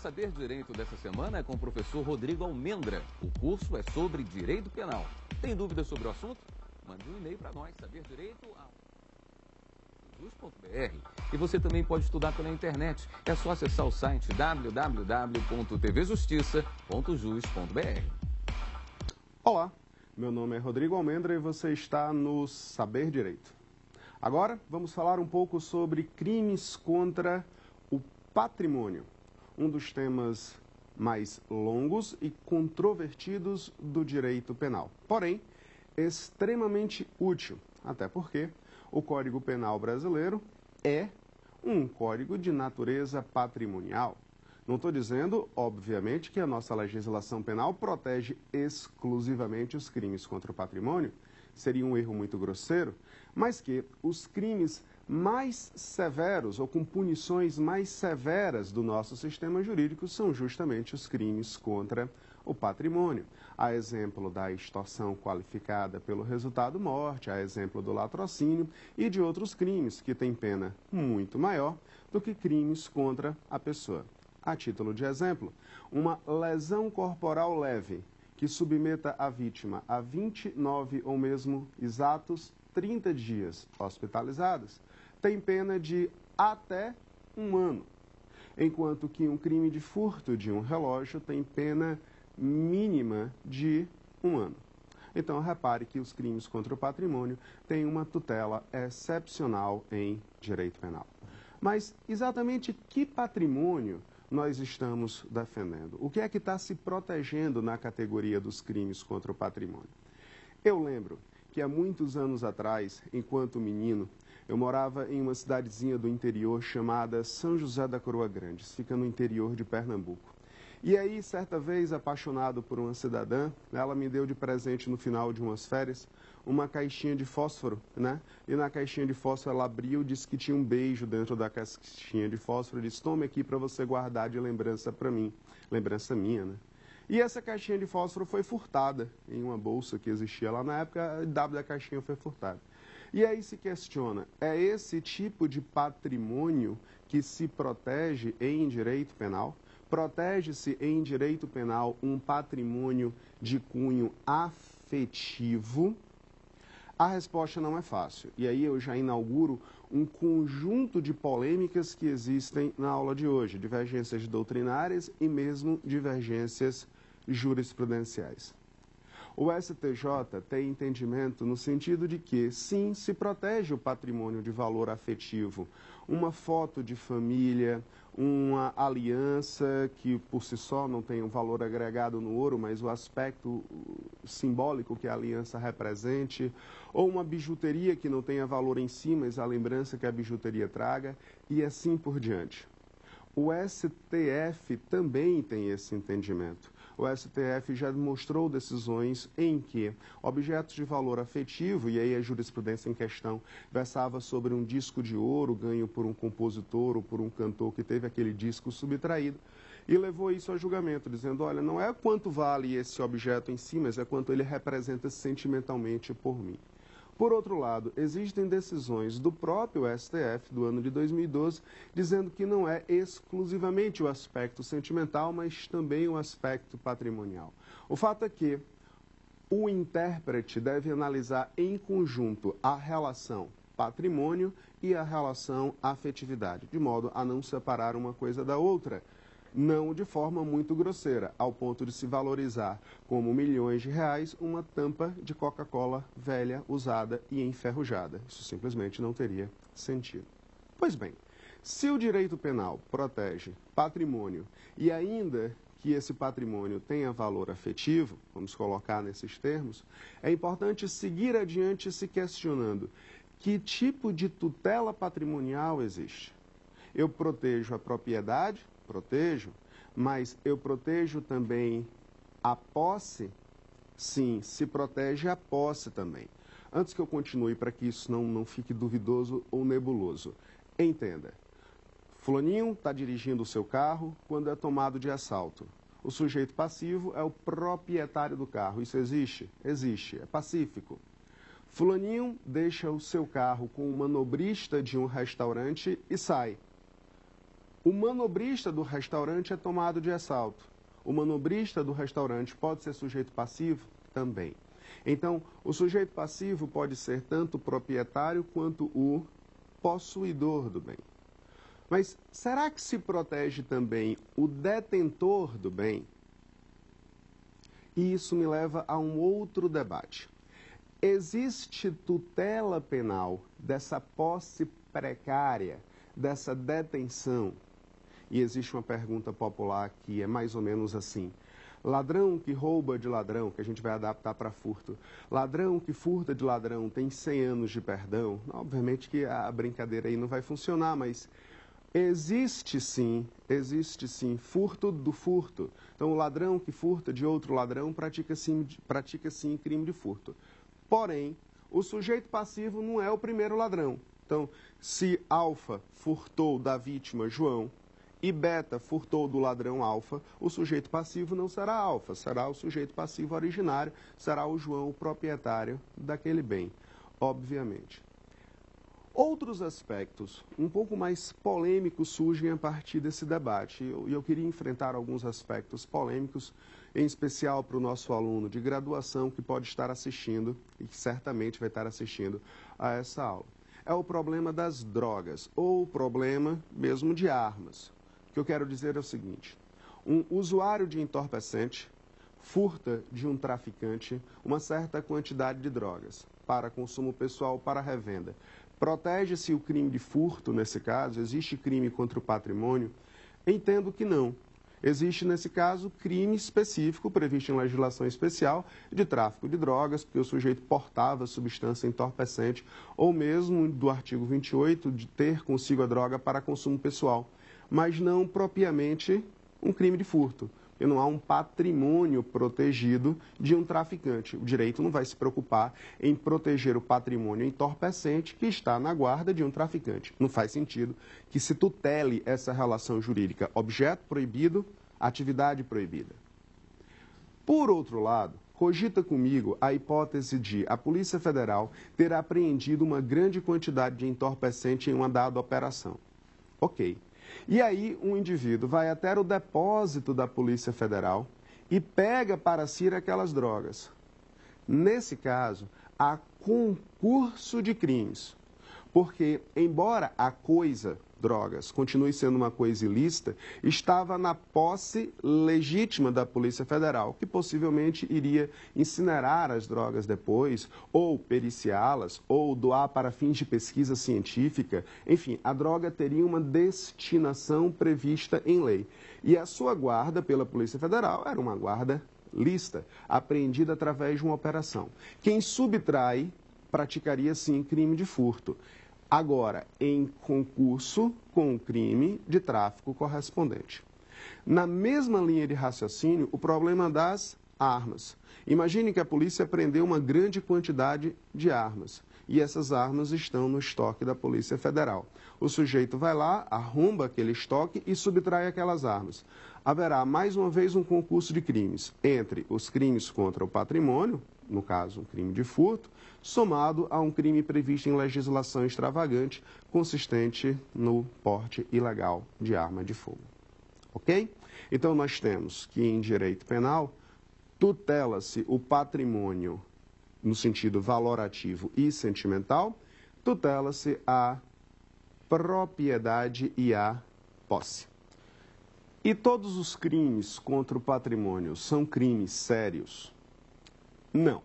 Saber Direito dessa semana é com o professor Rodrigo Almendra. O curso é sobre Direito Penal. Tem dúvidas sobre o assunto? Mande um e-mail para nós, saberdireito@jus.br. E você também pode estudar pela internet. É só acessar o site www.tvjustiça.jus.br. Olá, meu nome é Rodrigo Almendra e você está no Saber Direito. Agora vamos falar um pouco sobre crimes contra o patrimônio, um dos temas mais longos e controvertidos do direito penal, porém extremamente útil, até porque o Código Penal brasileiro é um código de natureza patrimonial. Não estou dizendo, obviamente, que a nossa legislação penal protege exclusivamente os crimes contra o patrimônio, seria um erro muito grosseiro, mas que os crimes mais severos ou com punições mais severas do nosso sistema jurídico são justamente os crimes contra o patrimônio. A exemplo da extorsão qualificada pelo resultado morte, a exemplo do latrocínio e de outros crimes que têm pena muito maior do que crimes contra a pessoa. A título de exemplo, uma lesão corporal leve que submeta a vítima a 29 ou mesmo exatos 30 dias hospitalizados tem pena de até 1 ano, enquanto que um crime de furto de um relógio tem pena mínima de 1 ano. Então, repare que os crimes contra o patrimônio têm uma tutela excepcional em direito penal. Mas exatamente que patrimônio nós estamos defendendo? O que é que está se protegendo na categoria dos crimes contra o patrimônio? Eu lembro que há muitos anos atrás, enquanto menino, eu morava em uma cidadezinha do interior chamada São José da Coroa Grande, fica no interior de Pernambuco. E aí, certa vez, apaixonado por uma cidadã, ela me deu de presente no final de umas férias uma caixinha de fósforo, né? E na caixinha de fósforo ela abriu e disse que tinha um beijo dentro da caixinha de fósforo e disse: tome aqui para você guardar de lembrança para mim, lembrança minha, né? E essa caixinha de fósforo foi furtada em uma bolsa que existia lá na época, a W da caixinha foi furtada. E aí se questiona, é esse tipo de patrimônio que se protege em direito penal? Protege-se em direito penal um patrimônio de cunho afetivo? A resposta não é fácil. E aí eu já inauguro um conjunto de polêmicas que existem na aula de hoje, divergências doutrinárias e mesmo divergências jurisprudenciais. O STJ tem entendimento no sentido de que, sim, se protege o patrimônio de valor afetivo. Uma foto de família, uma aliança que por si só não tem um valor agregado no ouro, mas o aspecto simbólico que a aliança represente, ou uma bijuteria que não tenha valor em si, mas a lembrança que a bijuteria traga, e assim por diante. O STF também tem esse entendimento. O STF já demonstrou decisões em que objetos de valor afetivo, e aí a jurisprudência em questão versava sobre um disco de ouro ganho por um compositor ou por um cantor que teve aquele disco subtraído, e levou isso a julgamento, dizendo, olha, não é quanto vale esse objeto em si, mas é quanto ele representa sentimentalmente por mim. Por outro lado, existem decisões do próprio STF do ano de 2012 dizendo que não é exclusivamente o aspecto sentimental, mas também o aspecto patrimonial. O fato é que o intérprete deve analisar em conjunto a relação patrimônio e a relação afetividade, de modo a não separar uma coisa da outra. Não de forma muito grosseira, ao ponto de se valorizar como milhões de reais uma tampa de Coca-Cola velha, usada e enferrujada. Isso simplesmente não teria sentido. Pois bem, se o direito penal protege patrimônio e ainda que esse patrimônio tenha valor afetivo, vamos colocar nesses termos, é importante seguir adiante se questionando que tipo de tutela patrimonial existe. Eu protejo a propriedade? Protejo, mas eu protejo também a posse? Sim, se protege a posse também. Antes que eu continue, para que isso não fique duvidoso ou nebuloso, entenda. Fulaninho está dirigindo o seu carro quando é tomado de assalto. O sujeito passivo é o proprietário do carro. Isso existe? Existe, é pacífico. Fulaninho deixa o seu carro com o manobrista de um restaurante e sai. O manobrista do restaurante é tomado de assalto. O manobrista do restaurante pode ser sujeito passivo? Também. Então, o sujeito passivo pode ser tanto o proprietário quanto o possuidor do bem. Mas será que se protege também o detentor do bem? E isso me leva a um outro debate. Existe tutela penal dessa posse precária, dessa detenção? E existe uma pergunta popular que é mais ou menos assim: ladrão que rouba de ladrão, que a gente vai adaptar para furto, ladrão que furta de ladrão tem 100 anos de perdão? Obviamente que a brincadeira aí não vai funcionar, mas existe sim furto do furto. Então o ladrão que furta de outro ladrão pratica sim crime de furto. Porém, o sujeito passivo não é o primeiro ladrão. Então, se Alfa furtou da vítima João e Beta furtou do ladrão Alfa, o sujeito passivo não será Alfa, será o sujeito passivo originário, será o João, o proprietário daquele bem, obviamente. Outros aspectos um pouco mais polêmicos surgem a partir desse debate. E eu queria enfrentar alguns aspectos polêmicos, em especial para o nosso aluno de graduação que pode estar assistindo e que certamente vai estar assistindo a essa aula. É o problema das drogas, ou o problema mesmo de armas. O que eu quero dizer é o seguinte: um usuário de entorpecente furta de um traficante uma certa quantidade de drogas para consumo pessoal, para revenda. Protege-se o crime de furto nesse caso? Existe crime contra o patrimônio? Entendo que não. Existe, nesse caso, crime específico, previsto em legislação especial, de tráfico de drogas, porque o sujeito portava substância entorpecente, ou mesmo do artigo 28, de ter consigo a droga para consumo pessoal, mas não propriamente um crime de furto. E não há um patrimônio protegido de um traficante. O direito não vai se preocupar em proteger o patrimônio entorpecente que está na guarda de um traficante. Não faz sentido que se tutele essa relação jurídica: objeto proibido, atividade proibida. Por outro lado, cogita comigo a hipótese de a Polícia Federal ter apreendido uma grande quantidade de entorpecente em uma dada operação. Ok. E aí um indivíduo vai até o depósito da Polícia Federal e pega para si aquelas drogas. Nesse caso, há concurso de crimes, porque embora a coisa, drogas, continue sendo uma coisa ilícita, estava na posse legítima da Polícia Federal, que possivelmente iria incinerar as drogas depois, ou periciá-las, ou doar para fins de pesquisa científica. Enfim, a droga teria uma destinação prevista em lei. E a sua guarda pela Polícia Federal era uma guarda lícita, apreendida através de uma operação. Quem subtrai praticaria, sim, crime de furto. Agora, em concurso com o crime de tráfico correspondente. Na mesma linha de raciocínio, o problema das armas. Imagine que a polícia apreendeu uma grande quantidade de armas e essas armas estão no estoque da Polícia Federal. O sujeito vai lá, arromba aquele estoque e subtrai aquelas armas. Haverá, mais uma vez, um concurso de crimes entre os crimes contra o patrimônio, no caso, um crime de furto, somado a um crime previsto em legislação extravagante, consistente no porte ilegal de arma de fogo. Ok? Então, nós temos que, em direito penal, tutela-se o patrimônio no sentido valorativo e sentimental, tutela-se a propriedade e a posse. E todos os crimes contra o patrimônio são crimes sérios? Não.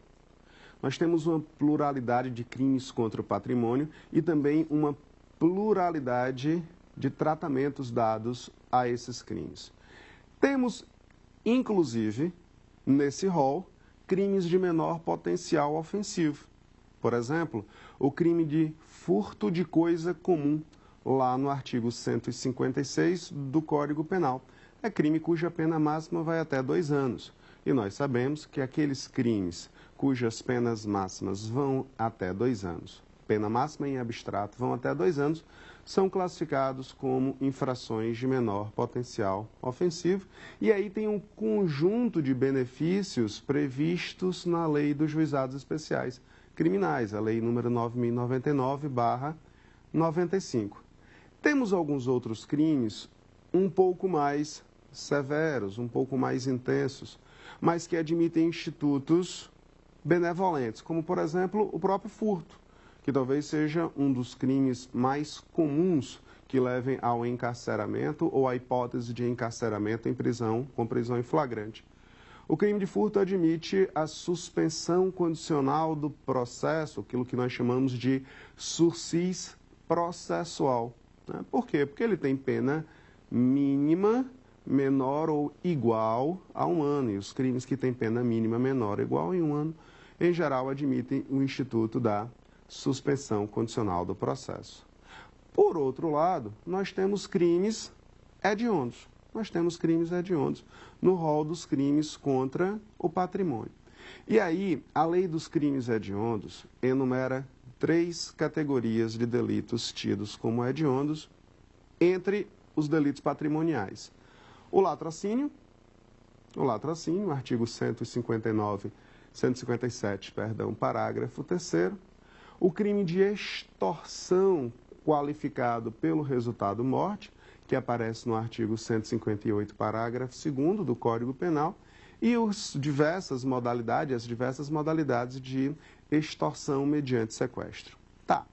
Nós temos uma pluralidade de crimes contra o patrimônio e também uma pluralidade de tratamentos dados a esses crimes. Temos, inclusive, nesse rol, crimes de menor potencial ofensivo. Por exemplo, o crime de furto de coisa comum, lá no artigo 156 do Código Penal. É crime cuja pena máxima vai até 2 anos. E nós sabemos que aqueles crimes cujas penas máximas vão até 2 anos, pena máxima em abstrato vão até 2 anos, são classificados como infrações de menor potencial ofensivo. E aí tem um conjunto de benefícios previstos na Lei dos Juizados Especiais Criminais, a Lei número 9.099/95. Temos alguns outros crimes um pouco mais severos, um pouco mais intensos, mas que admitem institutos benevolentes, como, por exemplo, o próprio furto, que talvez seja um dos crimes mais comuns que levem ao encarceramento ou à hipótese de encarceramento em prisão, com prisão em flagrante. O crime de furto admite a suspensão condicional do processo, aquilo que nós chamamos de sursis processual. Né? Por quê? Porque ele tem pena mínima menor ou igual a 1 ano. E os crimes que têm pena mínima menor ou igual a 1 ano, em geral, admitem o instituto da suspensão condicional do processo. Por outro lado, nós temos crimes hediondos. Nós temos crimes hediondos no rol dos crimes contra o patrimônio. E aí, a lei dos crimes hediondos enumera 3 categorias de delitos tidos como hediondos entre os delitos patrimoniais. O latrocínio, artigo 157, parágrafo 3º. O crime de extorsão qualificado pelo resultado morte, que aparece no artigo 158, parágrafo 2º do Código Penal, e as diversas modalidades de extorsão mediante sequestro. Tá,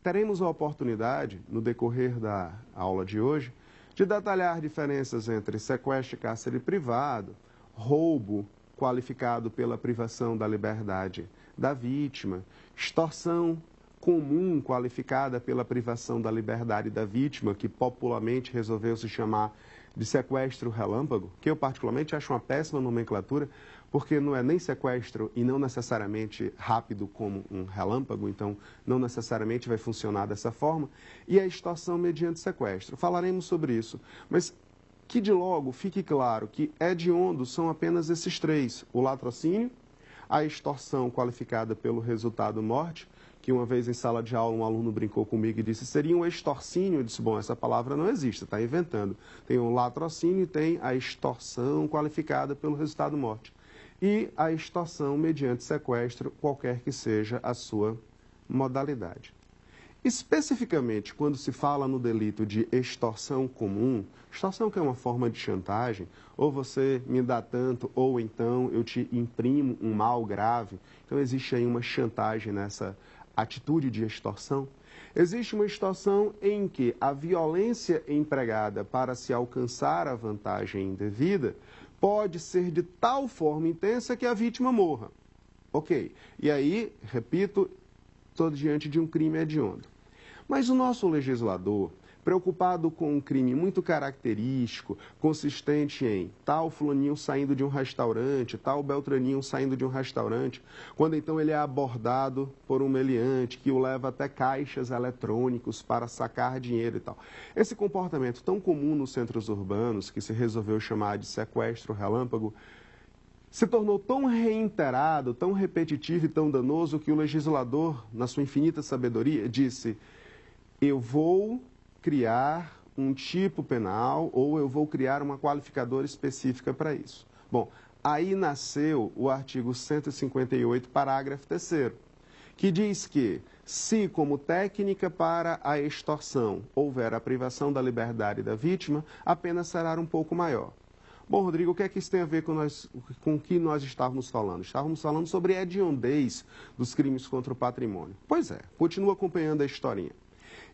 teremos a oportunidade, no decorrer da aula de hoje, de detalhar diferenças entre sequestro e cárcere privado, roubo qualificado pela privação da liberdade da vítima, extorsão comum qualificada pela privação da liberdade da vítima, que popularmente resolveu se chamar de sequestro relâmpago, que eu particularmente acho uma péssima nomenclatura, porque não é nem sequestro e não necessariamente rápido como um relâmpago, então não necessariamente vai funcionar dessa forma, e a extorsão mediante sequestro. Falaremos sobre isso, mas que de logo fique claro que hediondos são apenas esses 3, o latrocínio, a extorsão qualificada pelo resultado morte, que uma vez em sala de aula um aluno brincou comigo e disse, seria um extorcínio? Eu disse, bom, essa palavra não existe, está inventando. Tem o latrocínio e tem a extorsão qualificada pelo resultado morte. E a extorsão mediante sequestro, qualquer que seja a sua modalidade. Especificamente, quando se fala no delito de extorsão comum, extorsão que é uma forma de chantagem, ou você me dá tanto, ou então eu te imprimo um mal grave, então existe aí uma chantagem nessa atitude de extorsão. Existe uma extorsão em que a violência empregada para se alcançar a vantagem indevida pode ser de tal forma intensa que a vítima morra. Ok. E aí, repito, estou diante de um crime hediondo. Mas o nosso legislador, preocupado com um crime muito característico, consistente em tal fulaninho saindo de um restaurante, tal beltraninho saindo de um restaurante, quando então ele é abordado por um meliante que o leva até caixas eletrônicos para sacar dinheiro e tal. Esse comportamento tão comum nos centros urbanos, que se resolveu chamar de sequestro relâmpago, se tornou tão reiterado, tão repetitivo e tão danoso que o legislador, na sua infinita sabedoria, disse: eu vou criar um tipo penal ou eu vou criar uma qualificadora específica para isso. Bom, aí nasceu o artigo 158, parágrafo 3º, que diz que, se como técnica para a extorsão houver a privação da liberdade da vítima, a pena será um pouco maior. Bom, Rodrigo, o que é que isso tem a ver com o que nós estávamos falando? Estávamos falando sobre a hediondez dos crimes contra o patrimônio. Pois é, continua acompanhando a historinha.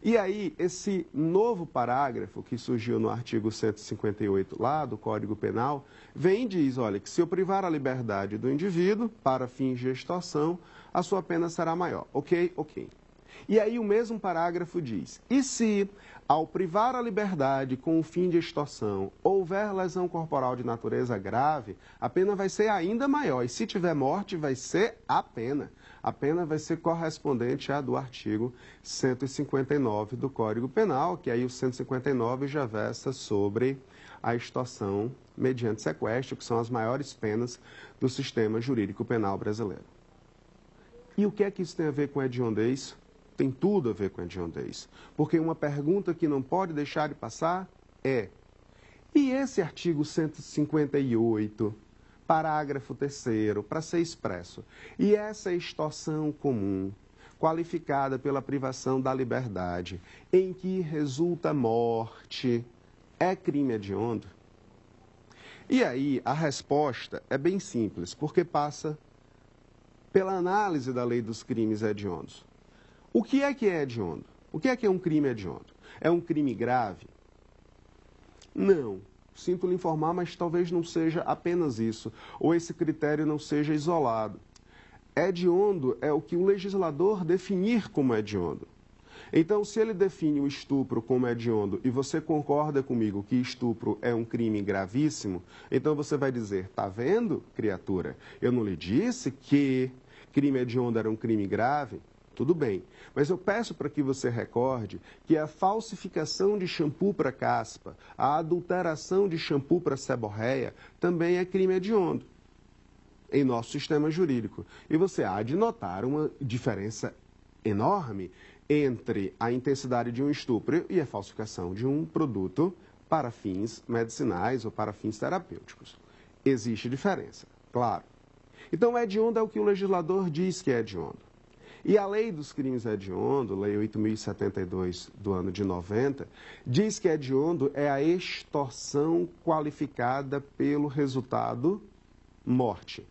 E aí, esse novo parágrafo que surgiu no artigo 158 lá do Código Penal, vem e diz, olha, que se eu privar a liberdade do indivíduo para fins de extorsão, a sua pena será maior. Ok? Ok. E aí o mesmo parágrafo diz, e se, ao privar a liberdade com o fim de extorsão, houver lesão corporal de natureza grave, a pena vai ser ainda maior. E se tiver morte, vai ser a pena. A pena vai ser correspondente à do artigo 159 do Código Penal, que aí o 159 já versa sobre a extorsão mediante sequestro, que são as maiores penas do sistema jurídico penal brasileiro. E o que é que isso tem a ver com hediondez? Tem tudo a ver com hediondez. Porque uma pergunta que não pode deixar de passar é: e esse artigo 158, parágrafo 3º, para ser expresso, e essa extorsão comum, qualificada pela privação da liberdade, em que resulta morte, é crime hediondo? E aí a resposta é bem simples, porque passa pela análise da lei dos crimes hediondos. O que é hediondo? O que é um crime hediondo? É um crime grave? Não. Sinto lhe informar, mas talvez não seja apenas isso, ou esse critério não seja isolado. Hediondo é o que o legislador definir como hediondo. Então, se ele define o estupro como hediondo e você concorda comigo que estupro é um crime gravíssimo, então você vai dizer, tá vendo, criatura? Eu não lhe disse que crime hediondo era um crime grave? Tudo bem, mas eu peço para que você recorde que a falsificação de shampoo para caspa, a adulteração de shampoo para seborreia também é crime hediondo em nosso sistema jurídico. E você há de notar uma diferença enorme entre a intensidade de um estupro e a falsificação de um produto para fins medicinais ou para fins terapêuticos. Existe diferença, claro. Então, hediondo é o que o legislador diz que é hediondo. E a lei dos crimes hediondo, lei 8.072 do ano de 90, diz que hediondo é a extorsão qualificada pelo resultado morte.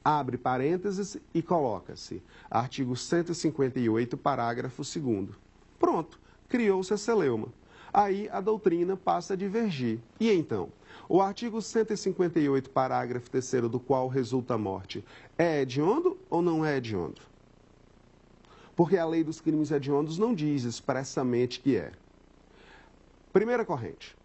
Abre parênteses e coloca-se artigo 158, parágrafo 2º. Pronto, criou-se a celeuma. Aí a doutrina passa a divergir. E então, o artigo 158, parágrafo 3º, do qual resulta a morte, é hediondo ou não é hediondo? Porque a lei dos crimes hediondos não diz expressamente que é. Primeira corrente.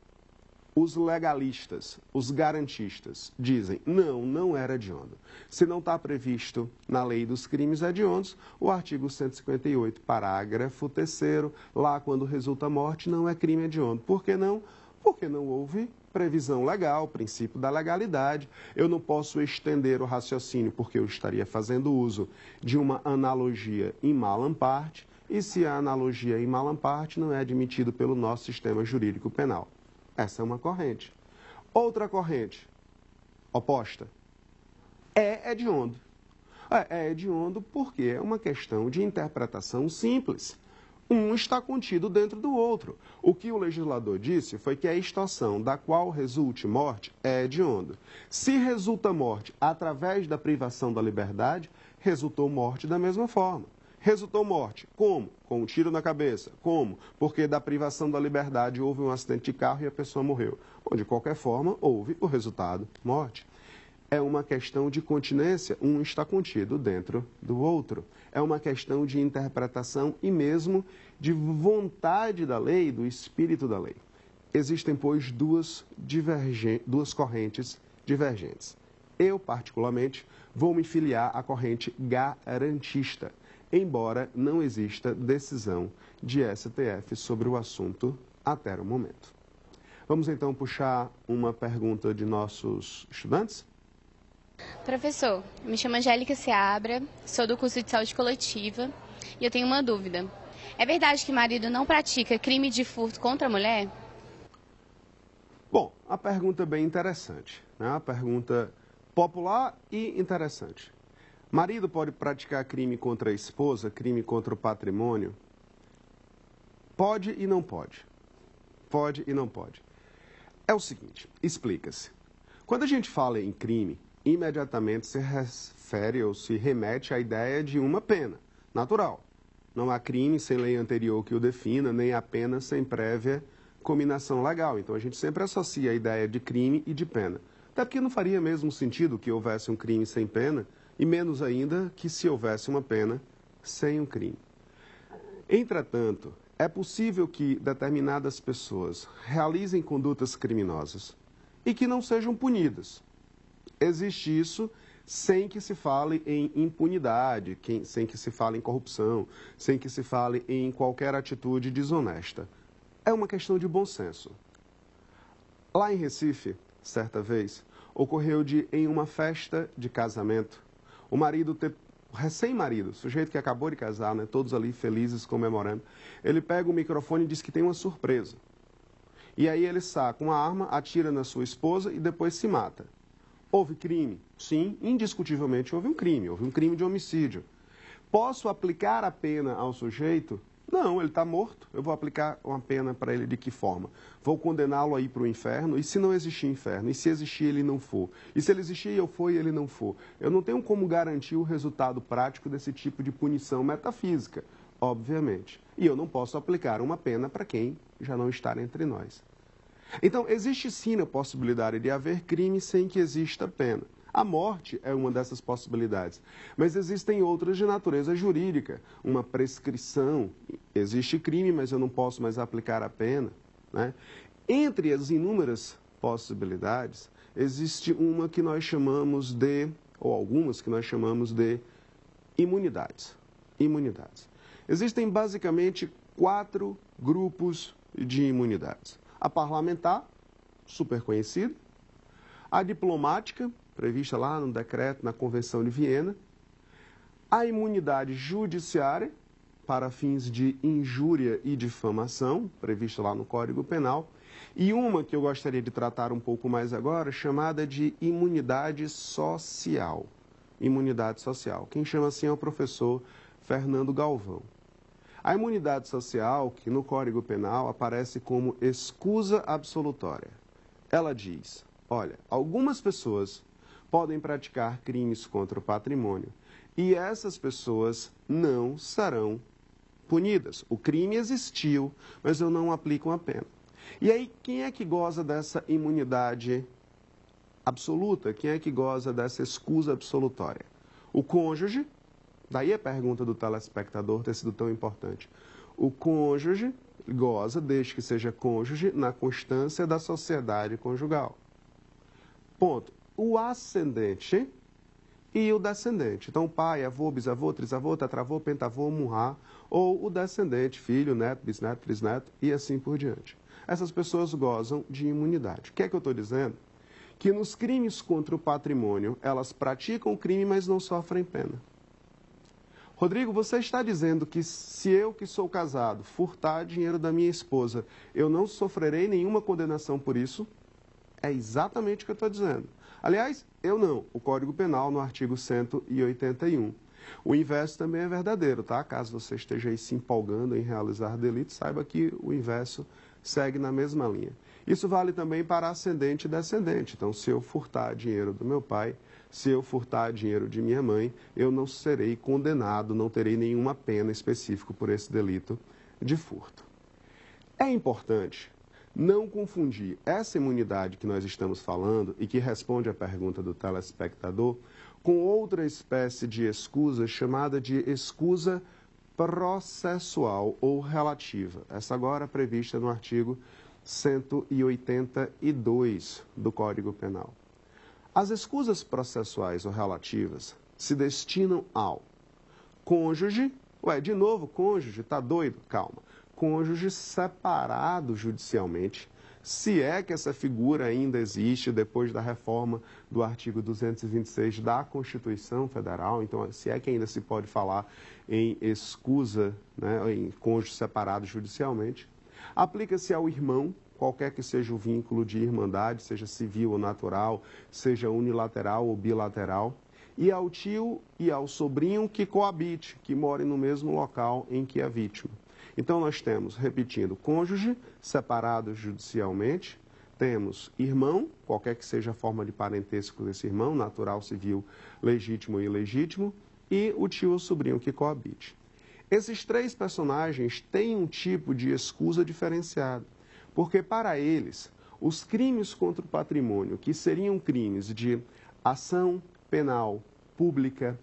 Os legalistas, os garantistas, dizem, não era hediondo. Se não está previsto na lei dos crimes hediondos, o artigo 158, parágrafo 3º, lá quando resulta a morte, não é crime hediondo. Por que não? Porque não houve previsão legal, princípio da legalidade. Eu não posso estender o raciocínio, porque eu estaria fazendo uso de uma analogia in malam parte, e se a analogia in malam parte não é admitido pelo nosso sistema jurídico penal. Essa é uma corrente. Outra corrente, oposta, é hediondo. É hediondo porque é uma questão de interpretação simples. Um está contido dentro do outro. O que o legislador disse foi que a extorsão da qual resulte morte é hediondo. Se resulta morte através da privação da liberdade, resultou morte da mesma forma. Resultou morte. Como? Com um tiro na cabeça. Como? Porque da privação da liberdade houve um acidente de carro e a pessoa morreu. Bom, de qualquer forma, houve o resultado, morte. É uma questão de continência, um está contido dentro do outro. É uma questão de interpretação e mesmo de vontade da lei, do espírito da lei. Existem, pois, duas correntes divergentes. Eu, particularmente, vou me filiar à corrente garantista, embora não exista decisão de STF sobre o assunto até o momento. Vamos então puxar uma pergunta de nossos estudantes? Professor, me chamo Angélica Seabra, sou do curso de saúde coletiva e eu tenho uma dúvida. É verdade que marido não pratica crime de furto contra a mulher? Bom, a pergunta é bem interessante, né? Uma pergunta popular e interessante. Marido pode praticar crime contra a esposa, crime contra o patrimônio? Pode e não pode. Pode e não pode. É o seguinte, explica-se. Quando a gente fala em crime, imediatamente se refere ou se remete à ideia de uma pena natural. Não há crime sem lei anterior que o defina, nem há pena sem prévia cominação legal. Então a gente sempre associa a ideia de crime e de pena. Até porque não faria mesmo sentido que houvesse um crime sem pena, e menos ainda que se houvesse uma pena sem um crime. Entretanto, é possível que determinadas pessoas realizem condutas criminosas e que não sejam punidas. Existe isso sem que se fale em impunidade, sem que se fale em corrupção, sem que se fale em qualquer atitude desonesta. É uma questão de bom senso. Lá em Recife, certa vez, ocorreu de, em uma festa de casamento, o marido, o recém-marido, o sujeito que acabou de casar, né, todos ali felizes, comemorando, ele pega o microfone e diz que tem uma surpresa. E aí ele saca uma arma, atira na sua esposa e depois se mata. Houve crime? Sim, indiscutivelmente houve um crime de homicídio. Posso aplicar a pena ao sujeito? Não, ele está morto. Eu vou aplicar uma pena para ele de que forma? Vou condená-lo a ir para o inferno? E se não existir inferno? E se existir ele não for? E se ele existir eu for e ele não for? Eu não tenho como garantir o resultado prático desse tipo de punição metafísica, obviamente. E eu não posso aplicar uma pena para quem já não está entre nós. Então, existe sim a possibilidade de haver crime sem que exista pena. A morte é uma dessas possibilidades, mas existem outras de natureza jurídica, uma prescrição, existe crime, mas eu não posso mais aplicar a pena, né? Entre as inúmeras possibilidades, existe uma que nós chamamos de, ou algumas que nós chamamos de imunidades. Imunidades. Existem basicamente 4 grupos de imunidades. A parlamentar, super conhecida, a diplomática, prevista lá no decreto, na Convenção de Viena, a imunidade judiciária, para fins de injúria e difamação, prevista lá no Código Penal, e uma que eu gostaria de tratar um pouco mais agora, chamada de imunidade social. Imunidade social. Quem chama assim é o professor Fernando Galvão. A imunidade social, que no Código Penal aparece como escusa absolutória. Ela diz, olha, algumas pessoas podem praticar crimes contra o patrimônio e essas pessoas não serão punidas. O crime existiu, mas eu não aplico uma pena. E aí, quem é que goza dessa imunidade absoluta? Quem é que goza dessa escusa absolutória? O cônjuge, daí a pergunta do telespectador ter sido tão importante. O cônjuge goza, desde que seja cônjuge, na constância da sociedade conjugal. Ponto. O ascendente e o descendente. Então, pai, avô, bisavô, trisavô, tetravô, pentavô, murrá, ou o descendente, filho, neto, bisneto, trisneto e assim por diante. Essas pessoas gozam de imunidade. O que é que eu estou dizendo? Que nos crimes contra o patrimônio, elas praticam o crime, mas não sofrem pena. Rodrigo, você está dizendo que se eu, que sou casado, furtar dinheiro da minha esposa, eu não sofrerei nenhuma condenação por isso? É exatamente o que eu estou dizendo. Aliás, eu não. O Código Penal, no artigo 181. O inverso também é verdadeiro, tá? Caso você esteja aí se empolgando em realizar delito, saiba que o inverso segue na mesma linha. Isso vale também para ascendente e descendente. Então, se eu furtar dinheiro do meu pai, se eu furtar dinheiro de minha mãe, eu não serei condenado, não terei nenhuma pena específica por esse delito de furto. É importante não confundir essa imunidade que nós estamos falando e que responde à pergunta do telespectador com outra espécie de escusa chamada de escusa processual ou relativa. Essa agora é prevista no artigo 182 do Código Penal. As escusas processuais ou relativas se destinam ao cônjuge, de novo cônjuge, tá doido? Calma. Cônjuge separado judicialmente, se é que essa figura ainda existe depois da reforma do artigo 226 da Constituição Federal, então se é que ainda se pode falar em escusa, né, em cônjuge separado judicialmente, aplica-se ao irmão, qualquer que seja o vínculo de irmandade, seja civil ou natural, seja unilateral ou bilateral, e ao tio e ao sobrinho que coabite, que morem no mesmo local em que é vítima. Então, nós temos, repetindo, cônjuge separado judicialmente, temos irmão, qualquer que seja a forma de parentesco desse irmão, natural, civil, legítimo e ilegítimo, e o tio ou sobrinho que coabite. Esses 3 personagens têm um tipo de escusa diferenciada, porque para eles, os crimes contra o patrimônio, que seriam crimes de ação penal pública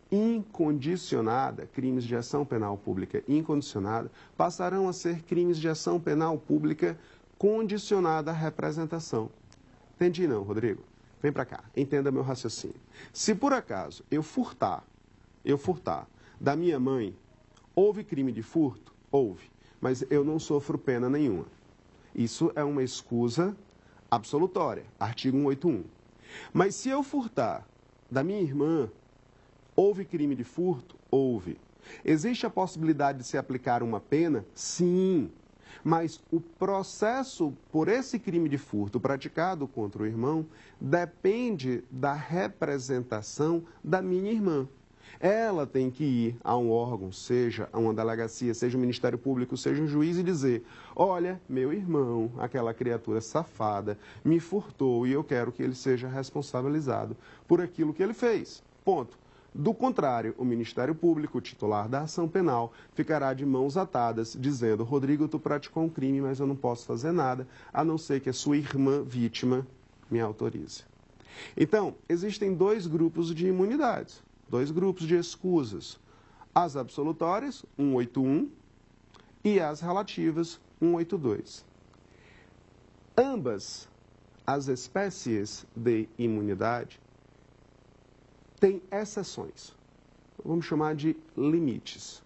incondicionada, crimes de ação penal pública incondicionada, passarão a ser crimes de ação penal pública condicionada à representação. Entendi não, Rodrigo? Vem para cá, entenda meu raciocínio. Se por acaso eu furtar da minha mãe, houve crime de furto? Houve, mas eu não sofro pena nenhuma. Isso é uma escusa absolutória, artigo 181. Mas se eu furtar da minha irmã, houve crime de furto? Houve. Existe a possibilidade de se aplicar uma pena? Sim. Mas o processo por esse crime de furto praticado contra o irmão depende da representação da minha irmã. Ela tem que ir a um órgão, seja a uma delegacia, seja o Ministério Público, seja um juiz e dizer: olha, meu irmão, aquela criatura safada, me furtou e eu quero que ele seja responsabilizado por aquilo que ele fez. Ponto. Do contrário, o Ministério Público, o titular da ação penal, ficará de mãos atadas, dizendo: Rodrigo, tu praticou um crime, mas eu não posso fazer nada, a não ser que a sua irmã vítima me autorize. Então, existem dois grupos de imunidades, dois grupos de escusas. As absolutórias, 181, e as relativas, 182. Ambas as espécies de imunidade têm exceções. Vamos chamar de limites.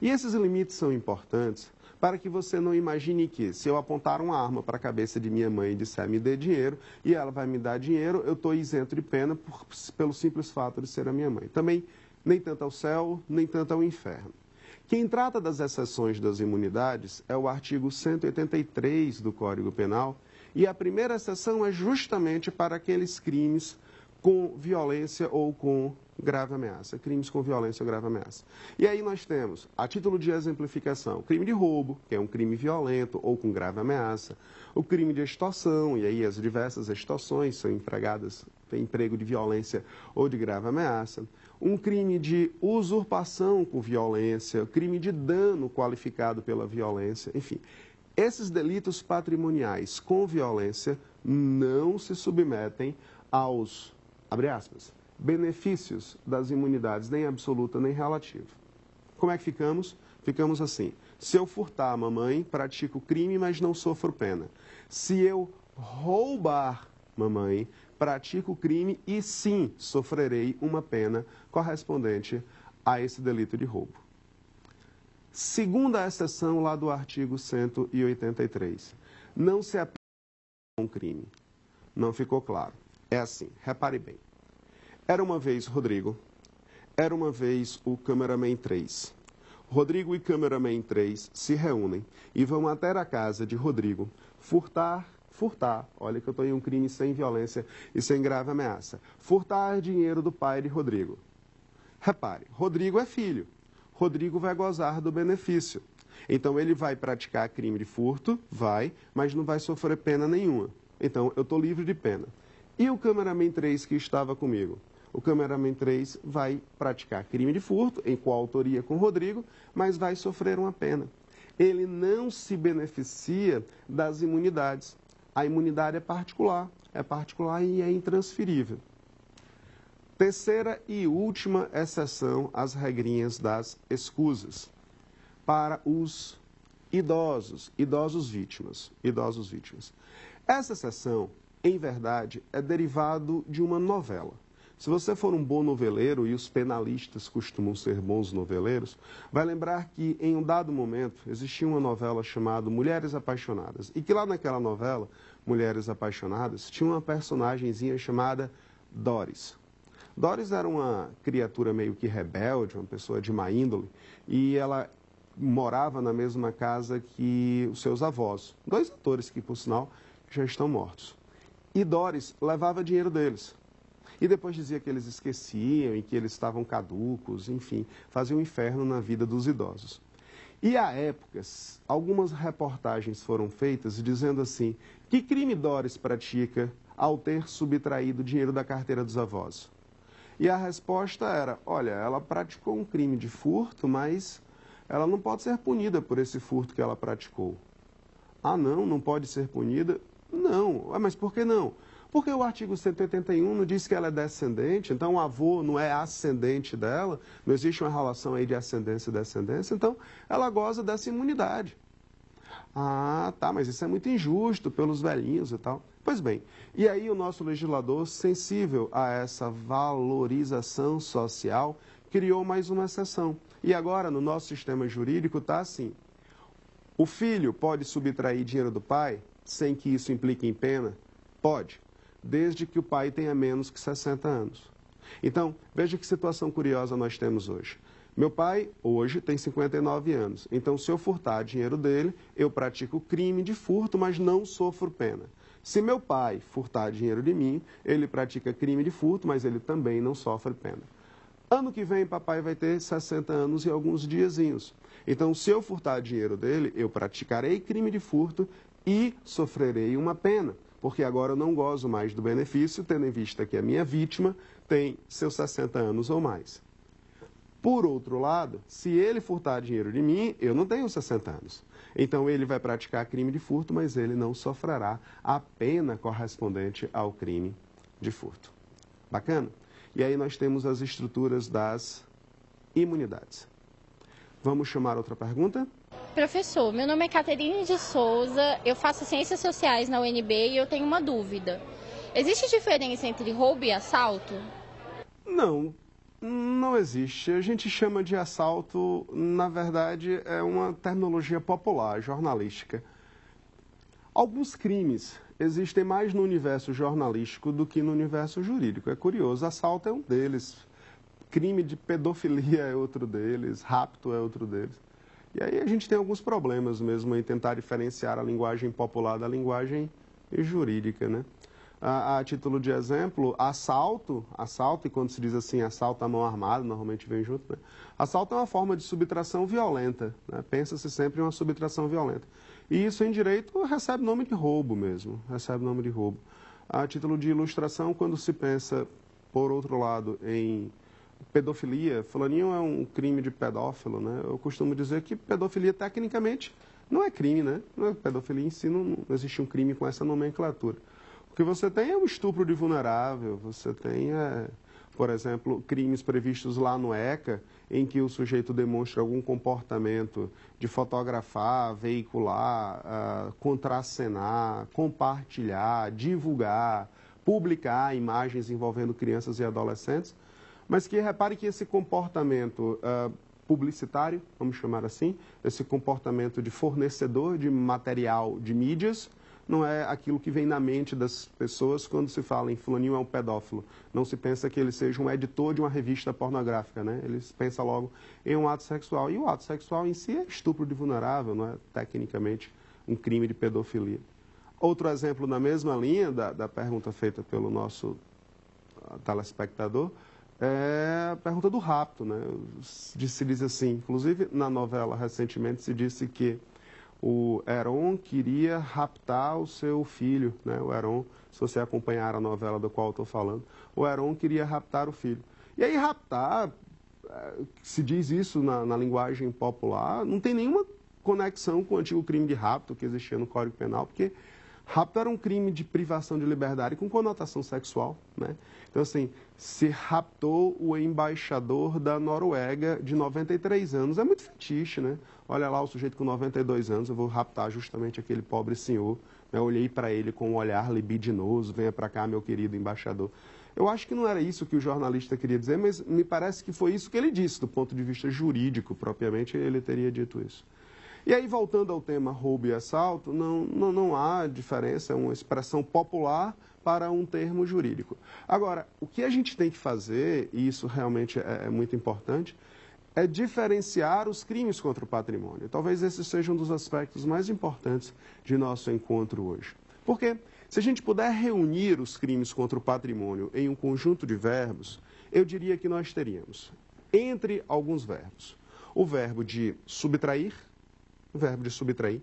E esses limites são importantes para que você não imagine que, se eu apontar uma arma para a cabeça de minha mãe e disser me dê dinheiro, e ela vai me dar dinheiro, eu estou isento de pena pelo simples fato de ser a minha mãe. Também, nem tanto ao céu, nem tanto ao inferno. Quem trata das exceções das imunidades é o artigo 183 do Código Penal, e a primeira exceção é justamente para aqueles crimes com violência ou com grave ameaça, crimes com violência ou grave ameaça. E aí nós temos, a título de exemplificação, crime de roubo, que é um crime violento ou com grave ameaça, o crime de extorsão, e aí as diversas extorsões são empregadas, tem emprego de violência ou de grave ameaça, um crime de usurpação com violência, crime de dano qualificado pela violência, enfim. Esses delitos patrimoniais com violência não se submetem aos, abre aspas, benefícios das imunidades, nem absoluta nem relativa. Como é que ficamos? Ficamos assim: se eu furtar a mamãe, pratico crime, mas não sofro pena. Se eu roubar mamãe, pratico crime e sim sofrerei uma pena correspondente a esse delito de roubo. Segunda exceção lá do artigo 183. Não se aplica a um crime. Não ficou claro. É assim, repare bem. Era uma vez Rodrigo, era uma vez o Cameraman 3. Rodrigo e Cameraman 3 se reúnem e vão até a casa de Rodrigo furtar, olha que eu estou em um crime sem violência e sem grave ameaça, furtar dinheiro do pai de Rodrigo. Repare, Rodrigo é filho, Rodrigo vai gozar do benefício. Então ele vai praticar crime de furto, vai, mas não vai sofrer pena nenhuma. Então eu estou livre de pena. E o Cameraman 3 que estava comigo? O Cameraman 3 vai praticar crime de furto, em coautoria com Rodrigo, mas vai sofrer uma pena. Ele não se beneficia das imunidades. A imunidade é particular e é intransferível. Terceira e última exceção às regrinhas das escusas. Para os idosos vítimas. Essa exceção, em verdade, é derivado de uma novela. Se você for um bom noveleiro, e os penalistas costumam ser bons noveleiros, vai lembrar que, em um dado momento, existia uma novela chamada Mulheres Apaixonadas. E que lá naquela novela, Mulheres Apaixonadas, tinha uma personagenzinha chamada Doris. Doris era uma criatura meio que rebelde, uma pessoa de má índole, e ela morava na mesma casa que os seus avós, dois atores que, por sinal, já estão mortos. E Doris levava dinheiro deles. E depois dizia que eles esqueciam e que eles estavam caducos, enfim, fazia um inferno na vida dos idosos. E há épocas, algumas reportagens foram feitas dizendo assim: que crime Doris pratica ao ter subtraído dinheiro da carteira dos avós? E a resposta era: olha, ela praticou um crime de furto, mas ela não pode ser punida por esse furto que ela praticou. Ah, não pode ser punida? Não. Mas por que não? Porque o artigo 181 não diz que ela é descendente, então o avô não é ascendente dela, não existe uma relação aí de ascendência e descendência, então ela goza dessa imunidade. Ah, tá, mas isso é muito injusto pelos velhinhos e tal. Pois bem, e aí o nosso legislador, sensível a essa valorização social, criou mais uma exceção. E agora, no nosso sistema jurídico, está assim: o filho pode subtrair dinheiro do pai sem que isso implique em pena? Pode, desde que o pai tenha menos que 60 anos. Então, veja que situação curiosa nós temos hoje. Meu pai, hoje, tem 59 anos. Então, se eu furtar dinheiro dele, eu pratico crime de furto, mas não sofro pena. Se meu pai furtar dinheiro de mim, ele pratica crime de furto, mas ele também não sofre pena. Ano que vem, papai vai ter 60 anos e alguns diazinhos. Então, se eu furtar dinheiro dele, eu praticarei crime de furto e sofrerei uma pena, porque agora eu não gozo mais do benefício, tendo em vista que a minha vítima tem seus 60 anos ou mais. Por outro lado, se ele furtar dinheiro de mim, eu não tenho 60 anos. Então, ele vai praticar crime de furto, mas ele não sofrerá a pena correspondente ao crime de furto. Bacana? E aí nós temos as estruturas das imunidades. Vamos chamar outra pergunta? Professor, meu nome é Caterine de Souza, eu faço Ciências Sociais na UNB e eu tenho uma dúvida. Existe diferença entre roubo e assalto? Não existe. A gente chama de assalto, na verdade, é uma terminologia popular, jornalística. Alguns crimes existem mais no universo jornalístico do que no universo jurídico. É curioso, assalto é um deles, crime de pedofilia é outro deles, rapto é outro deles. E aí a gente tem alguns problemas mesmo em tentar diferenciar a linguagem popular da linguagem jurídica, né? A título de exemplo, assalto, e quando se diz assim, assalto à mão armada, normalmente vem junto, né? Assalto é uma forma de subtração violenta, né? Pensa-se sempre em uma subtração violenta. E isso em direito recebe nome de roubo mesmo, recebe nome de roubo. A título de ilustração, quando se pensa, por outro lado, em pedofilia, fulaninho é um crime de pedófilo, né? Eu costumo dizer que pedofilia tecnicamente não é crime, né? Não é pedofilia em si, não existe um crime com essa nomenclatura. O que você tem é um estupro de vulnerável, você tem, por exemplo, crimes previstos lá no ECA, em que o sujeito demonstra algum comportamento de fotografar, veicular, contracenar, compartilhar, divulgar, publicar imagens envolvendo crianças e adolescentes, mas que repare que esse comportamento publicitário, vamos chamar assim, esse comportamento de fornecedor de material de mídias, não é aquilo que vem na mente das pessoas quando se fala em fulaninho é um pedófilo. Não se pensa que ele seja um editor de uma revista pornográfica, né? Eles pensam logo em um ato sexual. E o ato sexual em si é estupro de vulnerável, não é tecnicamente um crime de pedofilia. Outro exemplo na mesma linha da pergunta feita pelo nosso telespectador é a pergunta do rapto, né? Se diz assim, inclusive na novela recentemente se disse que o Heron queria raptar o seu filho, né? O Heron, se você acompanhar a novela da qual eu estou falando, o Heron queria raptar o filho. E aí raptar, se diz isso na linguagem popular, não tem nenhuma conexão com o antigo crime de rapto que existia no Código Penal, porque rapto era um crime de privação de liberdade com conotação sexual, né? Então, assim, se raptou o embaixador da Noruega de 93 anos. É muito fetiche, né? Olha lá o sujeito com 92 anos, eu vou raptar justamente aquele pobre senhor. Né? Eu olhei para ele com um olhar libidinoso, venha para cá, meu querido embaixador. Eu acho que não era isso que o jornalista queria dizer, mas me parece que foi isso que ele disse, do ponto de vista jurídico, propriamente, ele teria dito isso. E aí, voltando ao tema roubo e assalto, não há diferença, é uma expressão popular para um termo jurídico. Agora, o que a gente tem que fazer, e isso realmente é muito importante, é diferenciar os crimes contra o patrimônio. Talvez esse seja um dos aspectos mais importantes de nosso encontro hoje. Porque se a gente puder reunir os crimes contra o patrimônio em um conjunto de verbos, eu diria que nós teríamos, entre alguns verbos, o verbo de subtrair, o verbo de subtrair.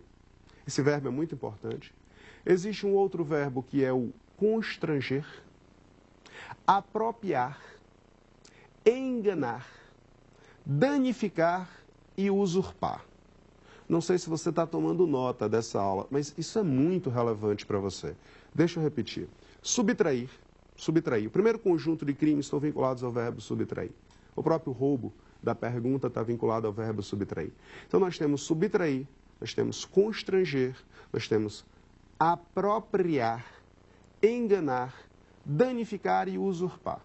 Esse verbo é muito importante. Existe um outro verbo que é o constranger, apropriar, enganar, danificar e usurpar. Não sei se você está tomando nota dessa aula, mas isso é muito relevante para você. Deixa eu repetir. Subtrair, subtrair. O primeiro conjunto de crimes estão vinculados ao verbo subtrair. O próprio roubo da pergunta está vinculado ao verbo subtrair. Então, nós temos subtrair, nós temos constranger, nós temos apropriar, enganar, danificar e usurpar.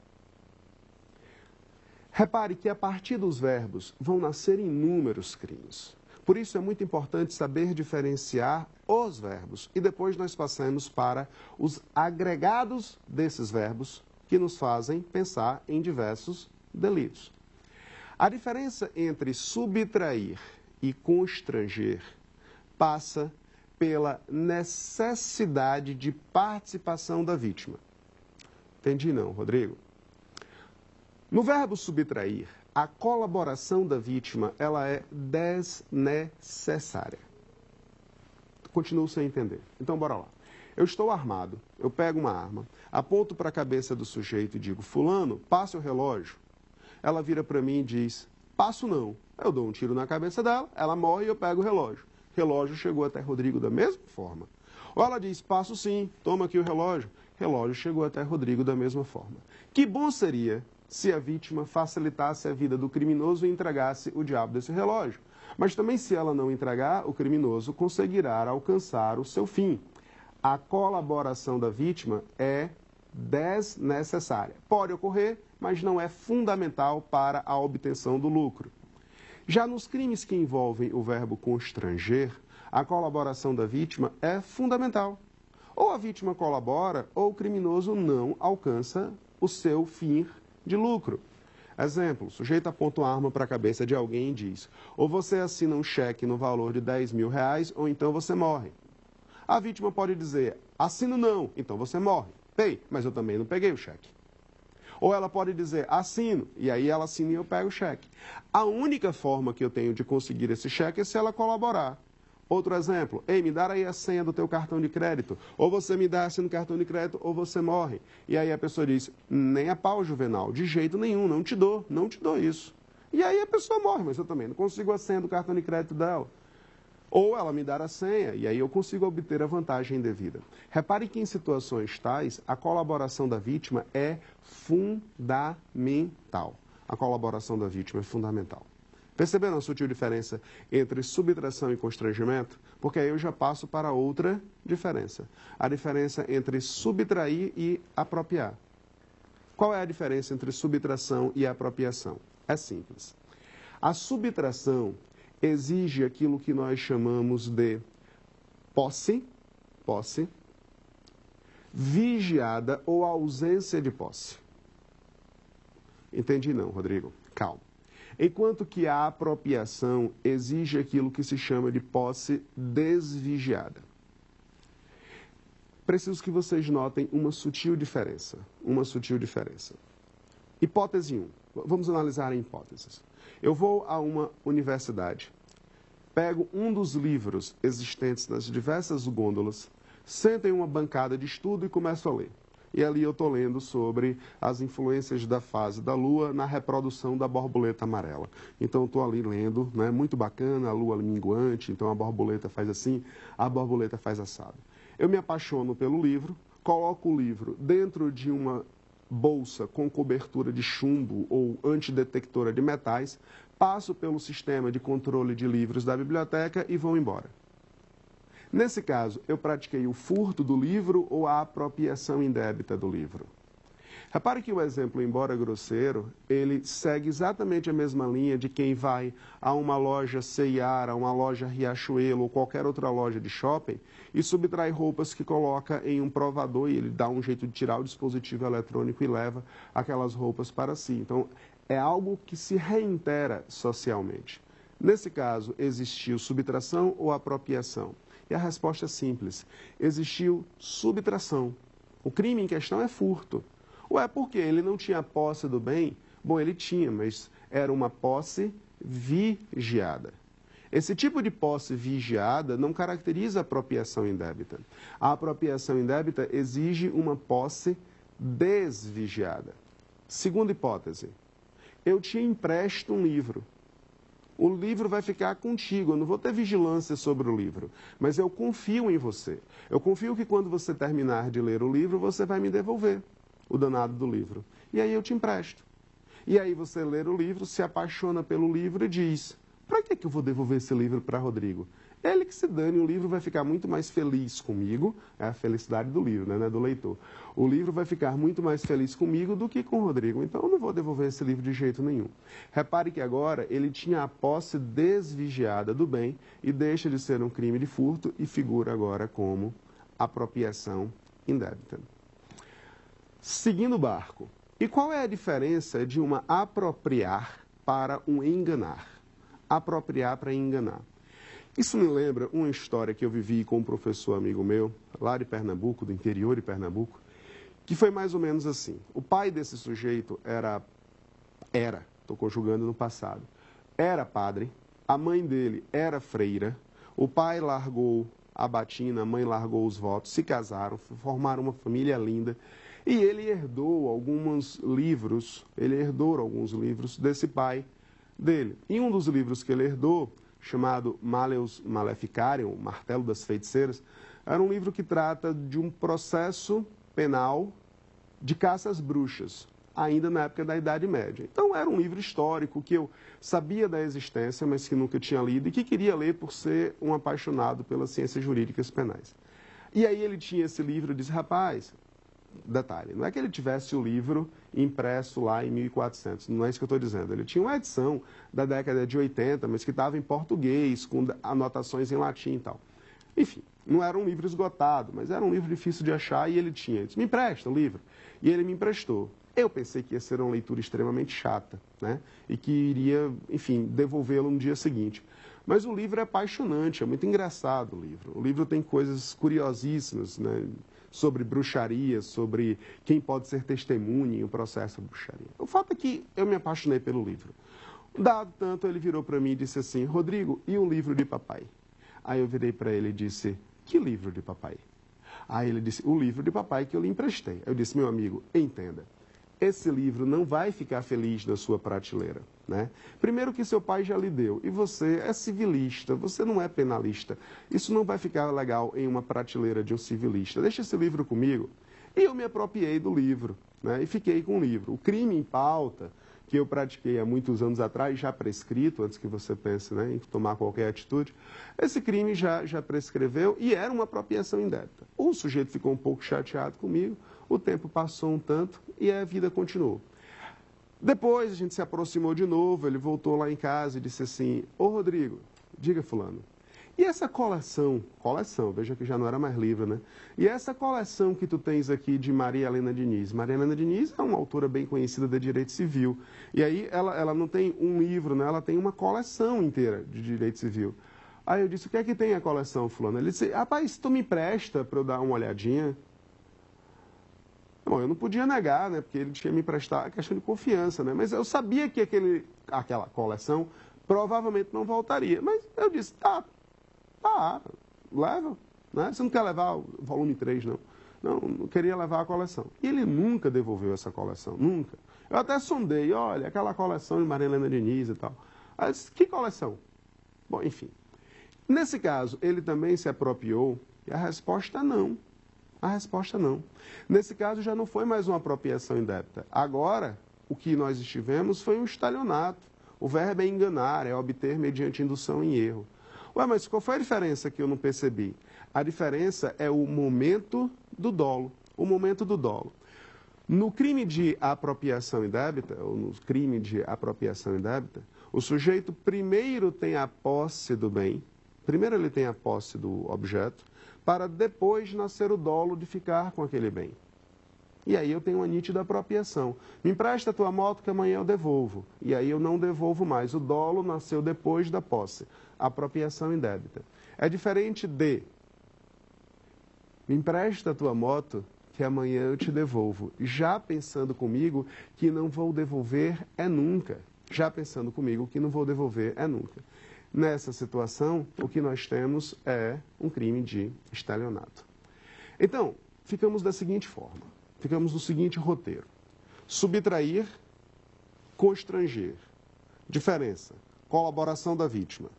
Repare que a partir dos verbos vão nascer inúmeros crimes. Por isso é muito importante saber diferenciar os verbos e depois nós passamos para os agregados desses verbos que nos fazem pensar em diversos delitos. A diferença entre subtrair e constranger passa pela necessidade de participação da vítima. Entendi não, Rodrigo? No verbo subtrair, a colaboração da vítima ela é desnecessária. Continuo sem entender. Então, bora lá. Eu estou armado, eu pego uma arma, aponto para a cabeça do sujeito e digo, fulano, passe o relógio. Ela vira para mim e diz, passo não. Eu dou um tiro na cabeça dela, ela morre e eu pego o relógio. O relógio chegou até Rodrigo da mesma forma. Ou ela diz, passo sim, toma aqui o relógio. O relógio chegou até Rodrigo da mesma forma. Que bom seria se a vítima facilitasse a vida do criminoso e entregasse o diabo desse relógio. Mas também se ela não entregar, o criminoso conseguirá alcançar o seu fim. A colaboração da vítima é desnecessária. Pode ocorrer, mas não é fundamental para a obtenção do lucro. Já nos crimes que envolvem o verbo constranger, a colaboração da vítima é fundamental. Ou a vítima colabora, ou o criminoso não alcança o seu fim de lucro. Exemplo, o sujeito aponta uma arma para a cabeça de alguém e diz, ou você assina um cheque no valor de R$10.000, ou então você morre. A vítima pode dizer, assino não, então você morre. Bem, mas eu também não peguei o cheque. Ou ela pode dizer, assino, e aí ela assina e eu pego o cheque. A única forma que eu tenho de conseguir esse cheque é se ela colaborar. Outro exemplo, ei, me dá aí a senha do teu cartão de crédito. Ou você me dá a senha do cartão de crédito, ou você morre. E aí a pessoa diz, nem a pau, Juvenal, de jeito nenhum, não te dou isso. E aí a pessoa morre, mas eu também não consigo a senha do cartão de crédito dela. Ou ela me dá a senha, e aí eu consigo obter a vantagem devida. Repare que em situações tais, a colaboração da vítima é fundamental. A colaboração da vítima é fundamental. Perceberam a sutil diferença entre subtração e constrangimento? Porque aí eu já passo para outra diferença. A diferença entre subtrair e apropriar. Qual é a diferença entre subtração e apropriação? É simples. A subtração exige aquilo que nós chamamos de posse, vigiada ou ausência de posse. Entendi não, Rodrigo? Calma. Enquanto que a apropriação exige aquilo que se chama de posse desvigiada. Preciso que vocês notem uma sutil diferença. Hipótese 1. Vamos analisar em hipóteses. Eu vou a uma universidade, pego um dos livros existentes nas diversas gôndolas, sento em uma bancada de estudo e começo a ler. E ali eu estou lendo sobre as influências da fase da Lua na reprodução da borboleta amarela. Então, estou ali lendo, né? Muito bacana, a Lua minguante, então a borboleta faz assim, a borboleta faz assado. Eu me apaixono pelo livro, coloco o livro dentro de uma bolsa com cobertura de chumbo ou antidetectora de metais, passo pelo sistema de controle de livros da biblioteca e vou embora. Nesse caso, eu pratiquei o furto do livro ou a apropriação indébita do livro. Repare que o exemplo, embora grosseiro, ele segue exatamente a mesma linha de quem vai a uma loja C&A, a uma loja Riachuelo ou qualquer outra loja de shopping e subtrai roupas que coloca em um provador e ele dá um jeito de tirar o dispositivo eletrônico e leva aquelas roupas para si. Então, é algo que se reitera socialmente. Nesse caso, existiu subtração ou apropriação? E a resposta é simples. Existiu subtração. O crime em questão é furto. Ou é porque ele não tinha posse do bem? Bom, ele tinha, mas era uma posse vigiada. Esse tipo de posse vigiada não caracteriza a apropriação indébita. A apropriação indébita exige uma posse desvigiada. Segunda hipótese. Eu te empresto um livro. O livro vai ficar contigo, eu não vou ter vigilância sobre o livro, mas eu confio em você. Eu confio que quando você terminar de ler o livro, você vai me devolver o danado do livro. E aí eu te empresto. E aí você lê o livro, se apaixona pelo livro e diz, para que eu vou devolver esse livro para Rodrigo? Ele que se dane, o livro vai ficar muito mais feliz comigo, é a felicidade do livro, né, do leitor. O livro vai ficar muito mais feliz comigo do que com o Rodrigo, então eu não vou devolver esse livro de jeito nenhum. Repare que agora ele tinha a posse desvigiada do bem e deixa de ser um crime de furto e figura agora como apropriação indébita. Seguindo o barco. E qual é a diferença de uma apropriar para um enganar? Apropriar para enganar. Isso me lembra uma história que eu vivi com um professor amigo meu, lá de Pernambuco, do interior de Pernambuco, que foi mais ou menos assim. O pai desse sujeito era Era, estou conjugando no passado. Era padre, a mãe dele era freira, o pai largou a batina, a mãe largou os votos, se casaram, formaram uma família linda. E ele herdou alguns livros desse pai dele. E um dos livros que ele herdou, chamado Malleus Maleficarium, o Martelo das Feiticeiras, era um livro que trata de um processo penal de caça às bruxas, ainda na época da Idade Média. Então era um livro histórico que eu sabia da existência, mas que nunca tinha lido e que queria ler por ser um apaixonado pelas ciências jurídicas penais. E aí ele tinha esse livro e disse, rapaz, detalhe, não é que ele tivesse o livro impresso lá em 1400, não é isso que eu estou dizendo. Ele tinha uma edição da década de 80, mas que estava em português, com anotações em latim e tal. Enfim, não era um livro esgotado, mas era um livro difícil de achar e ele tinha. Ele disse, me empresta o livro. E ele me emprestou. Eu pensei que ia ser uma leitura extremamente chata, né? E que iria, enfim, devolvê-lo no dia seguinte. Mas o livro é apaixonante, é muito engraçado o livro. O livro tem coisas curiosíssimas, né? Sobre bruxaria, sobre quem pode ser testemunha em um processo de bruxaria. O fato é que eu me apaixonei pelo livro. Dado tanto, ele virou para mim e disse assim, Rodrigo, e o livro de papai? Aí eu virei para ele e disse, que livro de papai? Aí ele disse, o livro de papai que eu lhe emprestei. Eu disse, meu amigo, entenda, esse livro não vai ficar feliz na sua prateleira, né? Primeiro que seu pai já lhe deu, e você é civilista, você não é penalista. Isso não vai ficar legal em uma prateleira de um civilista. Deixa esse livro comigo. E eu me apropriei do livro, né? E fiquei com o livro. O crime em pauta, que eu pratiquei há muitos anos atrás, já prescrito, antes que você pense, né, em tomar qualquer atitude, esse crime já prescreveu e era uma apropriação indébita. O sujeito ficou um pouco chateado comigo, o tempo passou um tanto e a vida continuou. Depois a gente se aproximou de novo, ele voltou lá em casa e disse assim, ô Rodrigo, diga fulano, e essa coleção, veja que já não era mais livro, né? E essa coleção que tu tens aqui de Maria Helena Diniz? Maria Helena Diniz é uma autora bem conhecida de direito civil. E aí ela não tem um livro, né? Ela tem uma coleção inteira de direito civil. Aí eu disse, o que é que tem a coleção, fulano? Ele disse, rapaz, tu me empresta para eu dar uma olhadinha? Bom, eu não podia negar, né? Porque ele tinha me emprestado a questão de confiança, né? Mas eu sabia que aquela coleção provavelmente não voltaria. Mas eu disse, tá, leva, né? Você não quer levar o volume 3, não. Não queria levar a coleção. E ele nunca devolveu essa coleção, nunca. Eu até sondei, olha, aquela coleção de Maria Helena Diniz e tal. Aí eu disse, que coleção? Bom, enfim. Nesse caso, ele também se apropriou? E a resposta não. A resposta não. Nesse caso, já não foi mais uma apropriação indébita. Agora, o que nós estivemos foi um estelionato. O verbo é enganar, é obter mediante indução em erro. Ué, mas qual foi a diferença que eu não percebi? A diferença é o momento do dolo. O momento do dolo. No crime de apropriação indébita, ou no crime de apropriação indébita, o sujeito primeiro tem a posse do bem, primeiro ele tem a posse do objeto, para depois nascer o dolo de ficar com aquele bem. E aí eu tenho uma nítida apropriação. Me empresta a tua moto que amanhã eu devolvo. E aí eu não devolvo mais. O dolo nasceu depois da posse. Apropriação indébita. É diferente de me empresta a tua moto que amanhã eu te devolvo. Já pensando comigo que não vou devolver é nunca. Já pensando comigo que não vou devolver é nunca. Nessa situação, o que nós temos é um crime de estelionato. Então, ficamos da seguinte forma. Ficamos no seguinte roteiro. Subtrair, constranger. Diferença. Colaboração da vítima.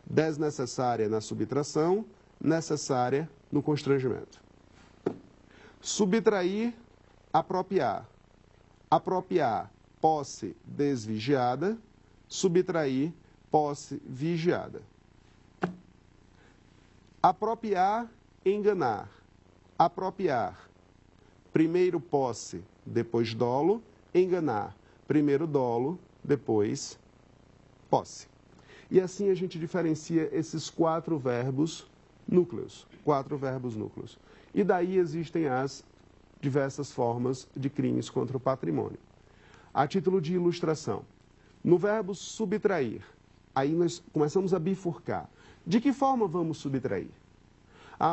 Desnecessária na subtração, necessária no constrangimento. Subtrair, apropriar. Apropriar, posse desvigiada. Subtrair, posse vigiada. Apropriar, enganar. Apropriar, primeiro posse, depois dolo. Enganar, primeiro dolo, depois posse. E assim a gente diferencia esses 4 verbos núcleos. 4 verbos núcleos. E daí existem as diversas formas de crimes contra o patrimônio. A título de ilustração, no verbo subtrair, aí nós começamos a bifurcar. De que forma vamos subtrair?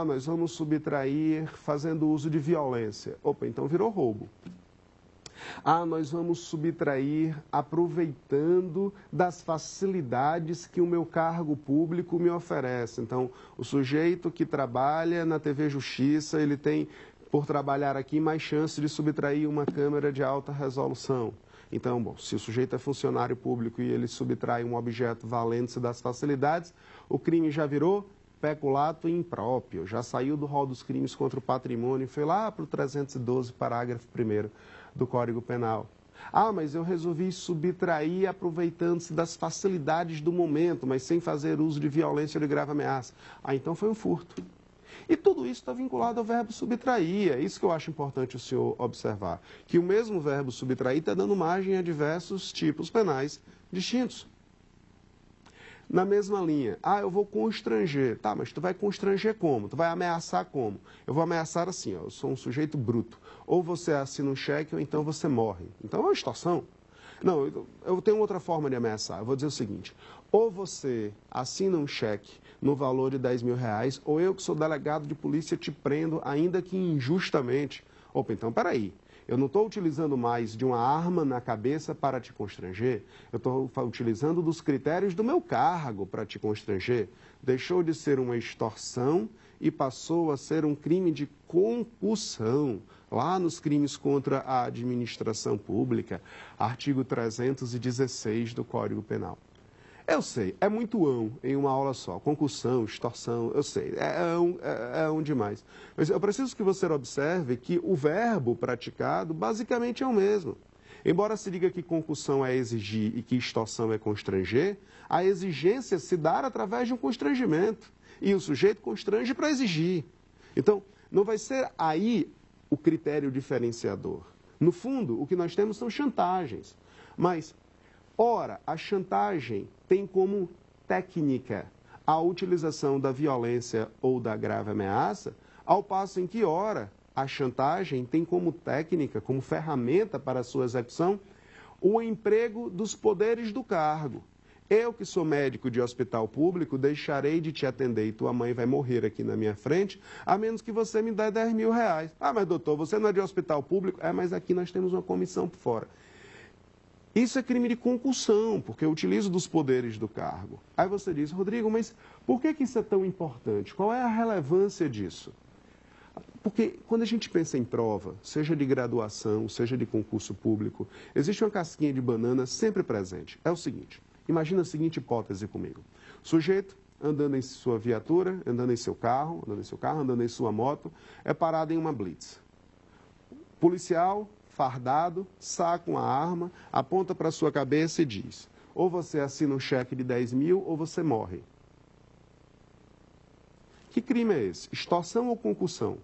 Nós vamos subtrair fazendo uso de violência. Opa, então virou roubo. Ah, nós vamos subtrair aproveitando das facilidades que o meu cargo público me oferece. Então, o sujeito que trabalha na TV Justiça, ele tem, por trabalhar aqui, mais chance de subtrair uma câmera de alta resolução. Então, bom, se o sujeito é funcionário público e ele subtrai um objeto valendo-se das facilidades, o crime já virou peculato impróprio, já saiu do rol dos crimes contra o patrimônio e foi lá para o 312, parágrafo 1º do Código Penal. Ah, mas eu resolvi subtrair aproveitando-se das facilidades do momento, mas sem fazer uso de violência ou de grave ameaça. Ah, então foi um furto. E tudo isso está vinculado ao verbo subtrair. É isso que eu acho importante o senhor observar. Que o mesmo verbo subtrair está dando margem a diversos tipos penais distintos. Na mesma linha, ah, eu vou constranger. Tá, mas tu vai constranger como? Tu vai ameaçar como? Eu vou ameaçar assim, ó, eu sou um sujeito bruto. Ou você assina um cheque ou então você morre. Então é uma extorsão. Não, eu tenho outra forma de ameaçar. Eu vou dizer o seguinte, ou você assina um cheque no valor de R$10.000, ou eu que sou delegado de polícia te prendo, ainda que injustamente. Opa, então peraí. Eu não estou utilizando mais de uma arma na cabeça para te constranger, eu estou utilizando dos critérios do meu cargo para te constranger. Deixou de ser uma extorsão e passou a ser um crime de concussão, lá nos crimes contra a administração pública, artigo 316 do Código Penal. Eu sei, é muito em uma aula só, concussão, extorsão, eu sei, é demais. Mas eu preciso que você observe que o verbo praticado basicamente é o mesmo. Embora se diga que concussão é exigir e que extorsão é constranger, a exigência se dá através de um constrangimento. E o sujeito constrange para exigir. Então, não vai ser aí o critério diferenciador. No fundo, o que nós temos são chantagens. Mas, ora, a chantagem tem como técnica a utilização da violência ou da grave ameaça, ao passo em que, ora, a chantagem tem como técnica, como ferramenta para a sua execução, o emprego dos poderes do cargo. Eu, que sou médico de hospital público, deixarei de te atender e tua mãe vai morrer aqui na minha frente, a menos que você me dê R$10.000. Ah, mas doutor, você não é de hospital público? É, mas aqui nós temos uma comissão por fora. Isso é crime de concussão, porque eu utilizo dos poderes do cargo. Aí você diz, Rodrigo, mas por que isso é tão importante? Qual é a relevância disso? Porque quando a gente pensa em prova, seja de graduação, seja de concurso público, existe uma casquinha de banana sempre presente. É o seguinte, imagina a seguinte hipótese comigo. Sujeito andando em sua viatura, andando em seu carro, andando em sua moto, é parado em uma blitz. Policial, fardado, saca uma arma, aponta para a sua cabeça e diz, ou você assina um cheque de 10.000 ou você morre. Que crime é esse? Extorsão ou concussão?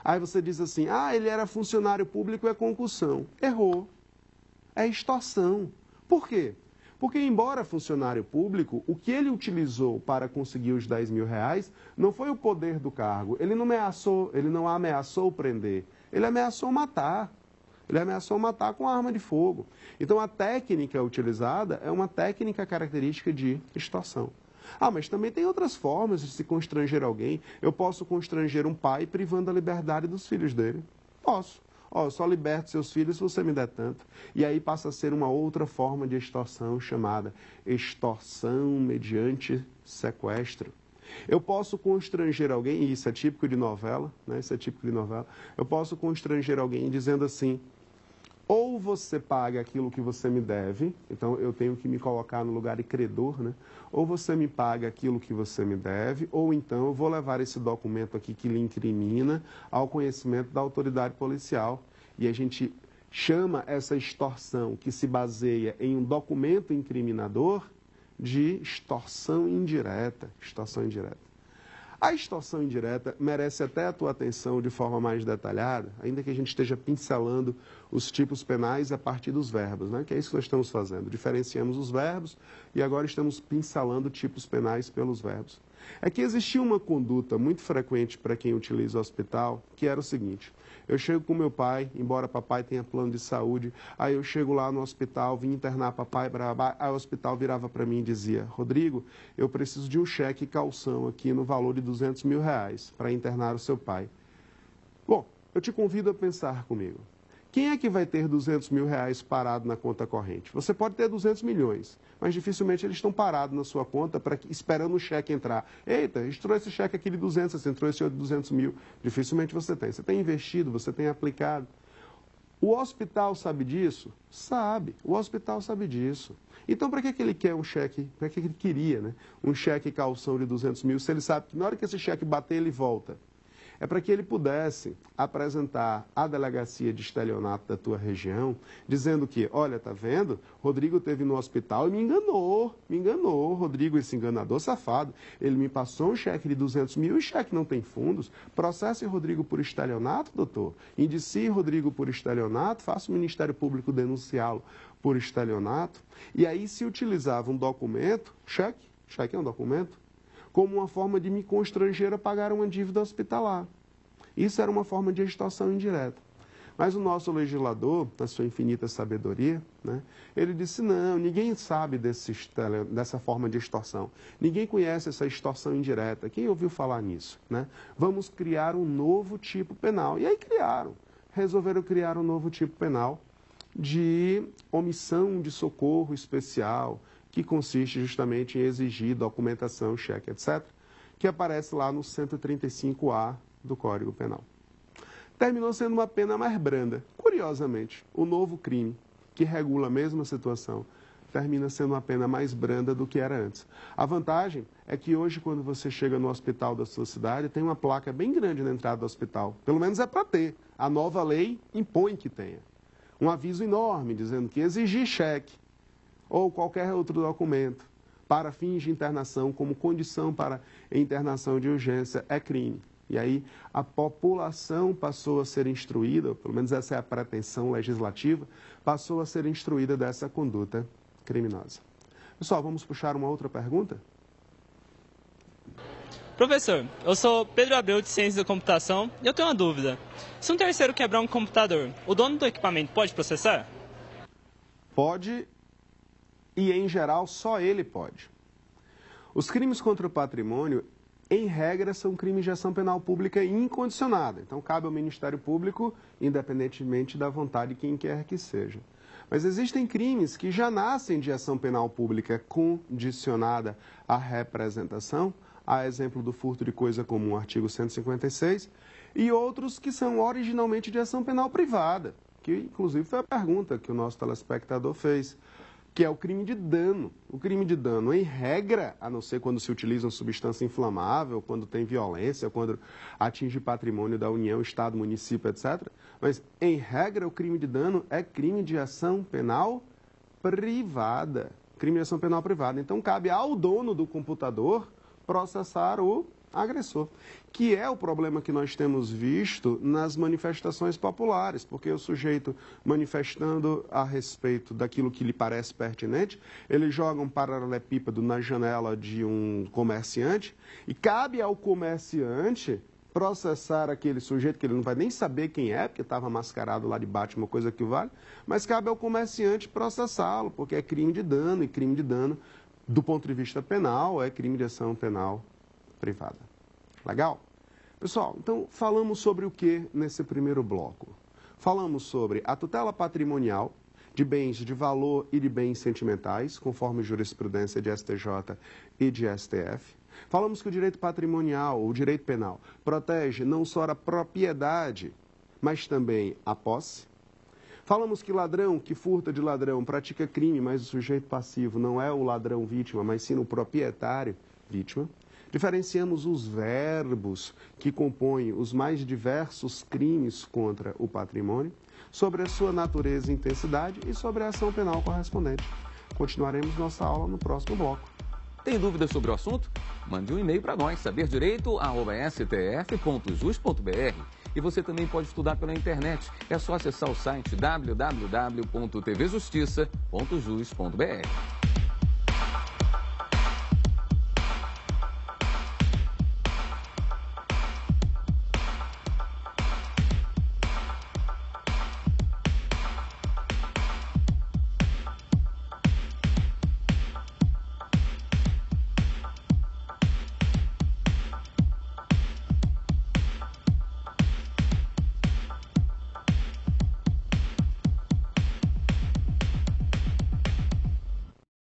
Aí você diz assim, ah, ele era funcionário público, é concussão. Errou. É extorsão. Por quê? Porque, embora funcionário público, o que ele utilizou para conseguir os R$10.000 não foi o poder do cargo. Ele não ameaçou prender. Ele ameaçou matar. Ele ameaçou matar com arma de fogo. Então, a técnica utilizada é uma técnica característica de extorsão. Ah, mas também tem outras formas de se constranger alguém. Eu posso constranger um pai privando a liberdade dos filhos dele. Posso. Ó, eu só liberto seus filhos se você me der tanto. E aí passa a ser uma outra forma de extorsão chamada extorsão mediante sequestro. Eu posso constranger alguém, e isso é típico de novela, né? Isso é típico de novela. Eu posso constranger alguém dizendo assim, ou você paga aquilo que você me deve, então eu tenho que me colocar no lugar de credor, né? Ou você me paga aquilo que você me deve, ou então eu vou levar esse documento aqui que lhe incrimina ao conhecimento da autoridade policial. E a gente chama essa extorsão que se baseia em um documento incriminador de extorsão indireta. Extorsão indireta. A extorsão indireta merece até a tua atenção de forma mais detalhada, ainda que a gente esteja pincelando os tipos penais a partir dos verbos, né? Que é isso que nós estamos fazendo. Diferenciamos os verbos e agora estamos pincelando tipos penais pelos verbos. É que existia uma conduta muito frequente para quem utiliza o hospital, que era o seguinte, eu chego com meu pai, embora papai tenha plano de saúde, aí eu chego lá no hospital, vim internar papai, aí o hospital virava para mim e dizia, Rodrigo, eu preciso de um cheque calção aqui no valor de R$200.000 para internar o seu pai. Bom, eu te convido a pensar comigo. Quem é que vai ter 200 mil reais parado na conta corrente? Você pode ter 200 milhões, mas dificilmente eles estão parados na sua conta esperando o cheque entrar. Eita, entrou esse cheque aqui de 200, você entrou esse outro de 200 mil. Dificilmente você tem. Você tem investido, você tem aplicado. O hospital sabe disso? Sabe. O hospital sabe disso. Então, para que ele quer um cheque? Para que ele queria, né? Um cheque calção de 200 mil, se ele sabe que na hora que esse cheque bater, ele volta? É para que ele pudesse apresentar à delegacia de estelionato da tua região, dizendo que, olha, tá vendo? Rodrigo esteve no hospital e me enganou. Rodrigo, esse enganador safado, ele me passou um cheque de 200 mil e o cheque não tem fundos. Processe Rodrigo por estelionato, doutor. Indicie Rodrigo por estelionato, faça o Ministério Público denunciá-lo por estelionato. E aí se utilizava um documento, cheque é um documento, como uma forma de me constranger a pagar uma dívida hospitalar. Isso era uma forma de extorsão indireta. Mas o nosso legislador, na sua infinita sabedoria, né, ele disse, não, ninguém sabe dessa forma de extorsão. Ninguém conhece essa extorsão indireta. Quem ouviu falar nisso? Né? Vamos criar um novo tipo penal. E aí resolveram criar um novo tipo penal de omissão de socorro especial, que consiste justamente em exigir documentação, cheque, etc., que aparece lá no 135A do Código Penal. Terminou sendo uma pena mais branda. Curiosamente, o novo crime, que regula a mesma situação, termina sendo uma pena mais branda do que era antes. A vantagem é que hoje, quando você chega no hospital da sua cidade, tem uma placa bem grande na entrada do hospital. Pelo menos é para ter. A nova lei impõe que tenha. Um aviso enorme dizendo que exigir cheque ou qualquer outro documento para fins de internação, como condição para internação de urgência, é crime. E aí a população passou a ser instruída, pelo menos essa é a pretensão legislativa, passou a ser instruída dessa conduta criminosa. Pessoal, vamos puxar uma outra pergunta? Professor, eu sou Pedro Abreu, de Ciência da Computação, e eu tenho uma dúvida. Se um terceiro quebrar um computador, o dono do equipamento pode processar? Pode. E, em geral, só ele pode. Os crimes contra o patrimônio, em regra, são crimes de ação penal pública incondicionada. Então, cabe ao Ministério Público, independentemente da vontade de quem quer que seja. Mas existem crimes que já nascem de ação penal pública condicionada à representação, a exemplo do furto de coisa comum, artigo 156, e outros que são originalmente de ação penal privada, que, inclusive, foi a pergunta que o nosso telespectador fez, que é o crime de dano. O crime de dano, em regra, a não ser quando se utiliza uma substância inflamável, quando tem violência, quando atinge patrimônio da União, Estado, município, etc. Mas, em regra, o crime de dano é crime de ação penal privada. Crime de ação penal privada. Então, cabe ao dono do computador processar o agressor, que é o problema que nós temos visto nas manifestações populares, porque o sujeito manifestando a respeito daquilo que lhe parece pertinente, ele joga um paralelepípedo na janela de um comerciante e cabe ao comerciante processar aquele sujeito, que ele não vai nem saber quem é, porque estava mascarado lá de Batman, coisa que vale, mas cabe ao comerciante processá-lo, porque é crime de dano, e crime de dano, do ponto de vista penal, é crime de ação penal privada. Legal? Pessoal, então falamos sobre o que nesse primeiro bloco? Falamos sobre a tutela patrimonial de bens de valor e de bens sentimentais, conforme jurisprudência de STJ e de STF. Falamos que o direito patrimonial, o direito penal, protege não só a propriedade, mas também a posse. Falamos que ladrão que furta de ladrão pratica crime, mas o sujeito passivo não é o ladrão vítima, mas sim o proprietário vítima. Diferenciamos os verbos que compõem os mais diversos crimes contra o patrimônio, sobre a sua natureza e intensidade e sobre a ação penal correspondente. Continuaremos nossa aula no próximo bloco. Tem dúvidas sobre o assunto? Mande um e-mail para nós, saberdireito@stf.jus.br. E você também pode estudar pela internet. É só acessar o site www.tvjustiça.jus.br.